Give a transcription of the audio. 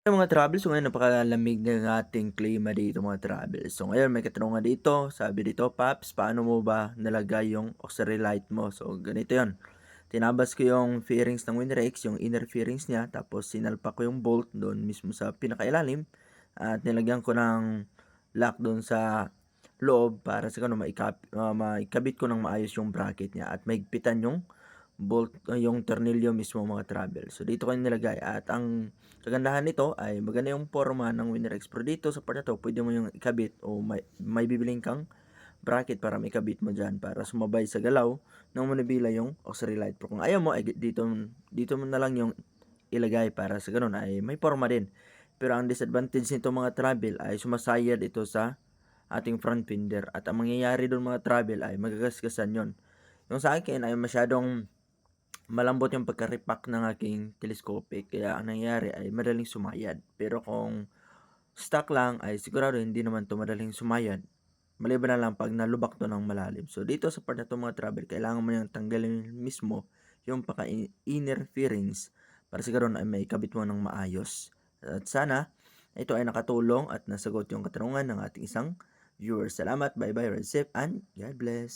Mga travel, so ngayon napakalamig ng ating klima dito mga travel. So ngayon may katanungan dito, sabi dito, "Paps, paano mo ba nalagay yung auxiliary light mo?" So ganito yon, tinabas ko yung fairings ng Winrex, yung inner fairings niya, tapos sinalpak ko yung bolt doon mismo sa pinakailalim at nilagyan ko ng lock doon sa loob para sa gano'n maikabit ko ng maayos yung bracket niya at mahigpitan yung yung tornilyo mismo mga travel. So dito ko nilagay at ang kagandahan nito ay maganda yung porma ng Winrex, pero dito sa part na 'to puwede mo yung ikabit o may bibilhin kang bracket para maikabit mo diyan para sumabay sa galaw ng manibela yung auxiliary light. Pero kung ayaw mo ay dito dito mo na lang yung ilagay para sa gano'n ay may porma din. Pero ang disadvantage nito mga travel ay sumasayad ito sa ating front fender at ang mangyayari dun mga travel ay magagasgasan yon. Yung sa akin ay masyadong malambot yung pagka-repack ng aking telescopic kaya ang nangyayari ay madaling sumayad. Pero kung stock lang ay sigurado hindi naman 'to madaling sumayad, maliban na lang 'pag nalubak 'to ng malalim. So dito sa part na 'to mga travel kailangan mo yang tanggalin mismo yung inner fairings para siguro na ay maikabit mo ng maayos. At sana ito ay nakatulong at nasagot yung katanungan ng ating isang viewer. Salamat, bye bye, ride safe and God bless.